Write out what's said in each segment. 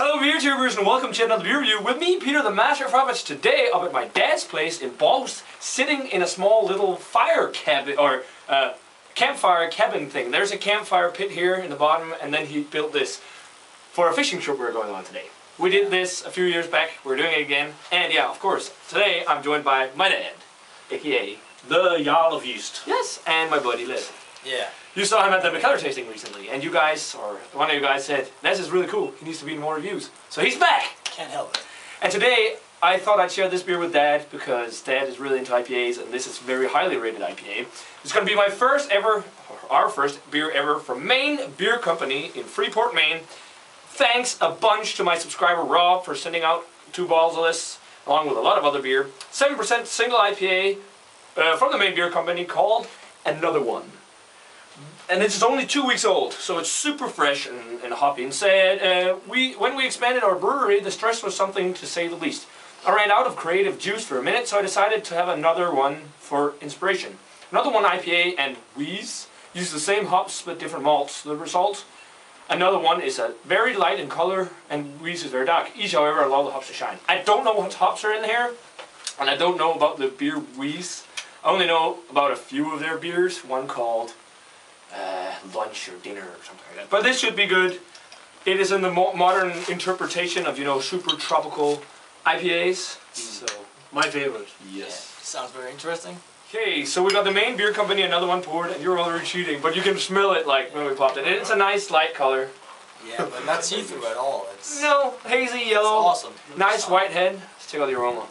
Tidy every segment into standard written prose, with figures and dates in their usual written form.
Hello beer tubers and welcome to another beer review with me, Peter the Master of Hobbits. Today up at my dad's place in Bost, sitting in a small little fire cabin, or campfire cabin thing. There's a campfire pit here in the bottom, and then he built this for a fishing trip we were going on today. We did this a few years back, we're doing it again, and yeah, of course, today I'm joined by my dad, aka the Jarl of Yeast. Yes, and my buddy Liz. Yeah. You saw him at the McCullough tasting recently, and you guys, or one of you guys said, this is really cool, he needs to be in more reviews. So he's back! Can't help it. And today, I thought I'd share this beer with Dad, because Dad is really into IPAs, and this is a very highly rated IPA. It's going to be my first ever, or our first beer ever from Maine Beer Company in Freeport, Maine. Thanks a bunch to my subscriber Rob for sending out 2 bottles of this, along with a lot of other beer. 7% single IPA from the Maine Beer Company called Another One. And it's only 2 weeks old, so it's super fresh and hoppy. And said, when we expanded our brewery, the stress was something to say the least. I ran out of creative juice for a minute, so I decided to have another one for inspiration. Another One IPA and Wheeze use the same hops but different malts. The result, Another One is a very light in color and Wheeze is very dark. Each, however, allow the hops to shine. I don't know what hops are in here, and I don't know about the beer Wheeze. I only know about a few of their beers, one called lunch or dinner or something like that. But this should be good. It is in the modern interpretation of, you know, super tropical IPAs. So My favorite. yes. Yeah. Sounds very interesting. Okay, so we got the Maine Beer Company, Another One poured, and you're already cheating, but you can smell it like when we popped it. And it's a nice light color. Yeah, but not see-through at all. It's No, hazy yellow. It's awesome. Nice white head. Let's check out the aroma.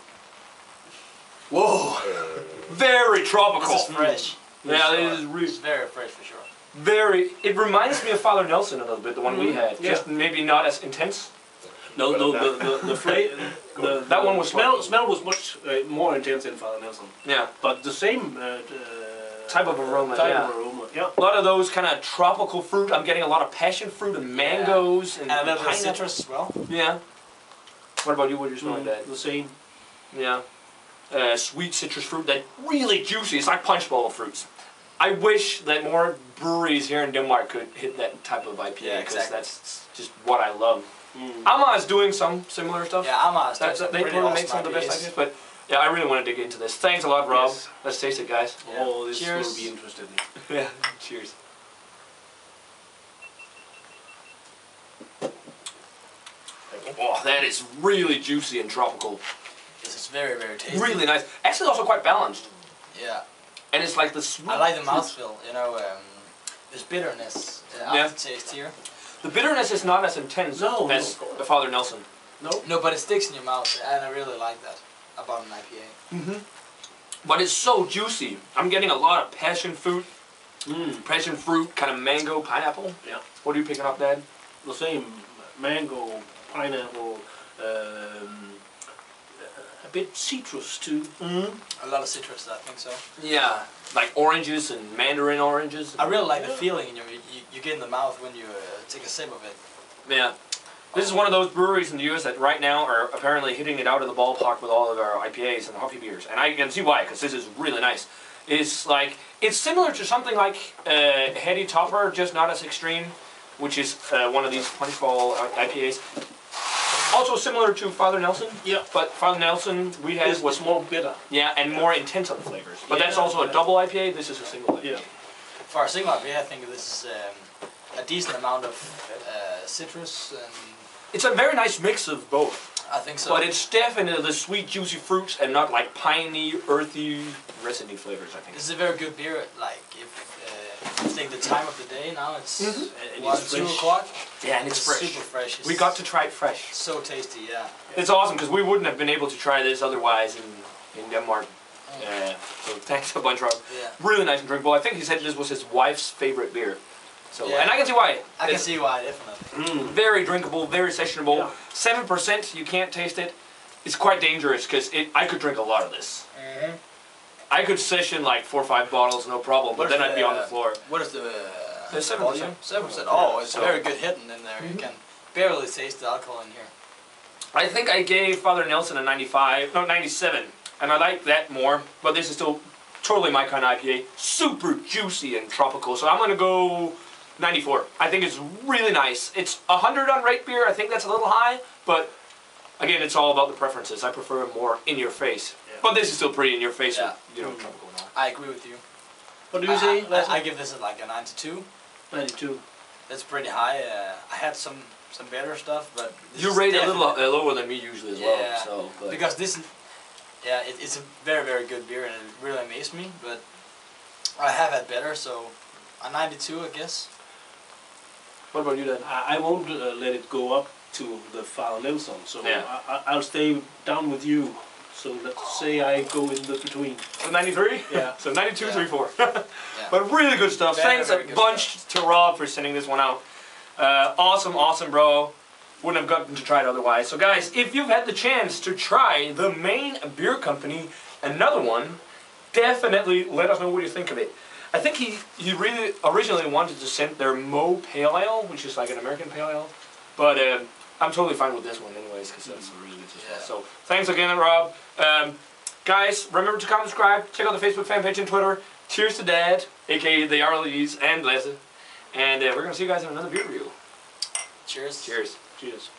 Whoa! Very tropical. This is fresh. Yeah, it is really It's very fresh for sure. very. It reminds me of Father Nelson a little bit, the one we had. Yeah. Just maybe not as intense. No, the flavor. That one was smell was much more intense than Father Nelson. Yeah. But the same Type of aroma, Type yeah. of aroma. Yeah. A lot of those kind of tropical fruit. I'm getting a lot of passion fruit and mangoes and And a little bit of pineapple. citrus as well. Yeah. What about you? What do you smell like that? The same. Yeah. Sweet citrus fruit, that really juicy. It's like punch bowl fruits. I wish that more breweries here in Denmark could hit that type of IPA, Yeah, because exactly. that's just what I love. Ama is doing some similar stuff. Yeah, Amma They probably make some of the best ideas, but yeah, I really want to dig into this. Thanks a lot, Rob. Yes. Let's taste it, guys. Yeah. Oh, this Cheers. will be interesting. Yeah. Cheers. Oh, that is really juicy and tropical. This is very, very tasty. Really nice. Actually, also quite balanced. Yeah. And it's like the sweet. I like the mouthfeel. You know, there's bitterness aftertaste here. The bitterness is not as intense as the Father Nelson. No, but it sticks in your mouth, and I really like that about an IPA. But it's so juicy. I'm getting a lot of passion fruit, kind of mango, pineapple. Yeah. What are you picking up, Dad? The same mango, pineapple, a bit citrus too. A lot of citrus, I think so. Yeah, like oranges and mandarin oranges. I really like the feeling you get in the mouth when you take a sip of it. Yeah. This is one of those breweries in the US that right now are apparently hitting it out of the ballpark with all of our IPAs and coffee beers. And I can see why, because this is really nice. It's similar to something like Heady Topper, just not as extreme, which is one of these punch bowl IPAs. Also similar to Father Nelson. Yeah. But Father Nelson we had was more bitter. yeah, and more intense on the flavors. But Yeah, that's also a double IPA. This is a single IPA. Yeah. For a single IPA, I think this is a decent amount of citrus, and It's a very nice mix of both. I think so. But it's definitely the sweet, juicy fruits and not like piney, earthy, resinny flavors, I think. This is a very good beer. Like if you take the time of the day now, it's And 1, it's 2 fresh. o'clock. Yeah, and it's fresh. Super fresh. It's We got to try it fresh. so tasty. Yeah. It's awesome because we wouldn't have been able to try this otherwise in Denmark. So thanks a bunch, Rob. Yeah. Really nice and drinkable. I think he said this was his wife's favorite beer. So Yeah. and I can see why. I can It's see why, definitely. very drinkable, very sessionable. Yeah. 7%, you can't taste it. It's quite dangerous because I could drink a lot of this. I could session like 4 or 5 bottles, no problem, but then I'd be on the floor. What is the There's 7%. volume? 7%. Oh, it's So- very good hidden in there. You can barely taste the alcohol in here. I think I gave Father Nelson a 97, and I like that more, but this is still totally my kind of IPA. Super juicy and tropical, so I'm going to go 94. I think it's really nice. It's 100 on rate beer. I think that's a little high, but again, it's all about the preferences. I prefer more in your face. Yeah. But this is still pretty in your face Yeah. with, you know, tropical now. I agree with you. What do you say, Lasse? I give this like a 92. 92. That's pretty high. I had some better stuff, but this You is rate it a little definitely- lower than me usually as Yeah. well. So, but because this, it's a very, very good beer, and it really amazed me. But I have had better, so a 92, I guess. what about you then? I won't let it go up to the Father Nelson, so Yeah. I'll stay down with you. So let's say I go in the between. So 93? Yeah. So 92, Yeah. 3, 4. Yeah. But really good stuff. Very, Thanks a very good bunch to Rob for sending this one out. Awesome, bro. Wouldn't have gotten to try it otherwise. So guys, if you've had the chance to try the Maine Beer Company, another one, definitely let us know what you think of it. I think he really originally wanted to send their Mo Pale Ale, which is like an American Pale Ale. But I'm totally fine with this one anyways, because that's really good as well. Yeah. So thanks again, Rob. Guys, remember to comment, subscribe, check out the Facebook fan page and Twitter. Cheers to Dad, aka the Arlies and Lasse. And we're going to see you guys in another beer review. Cheers. Cheers. Cheers.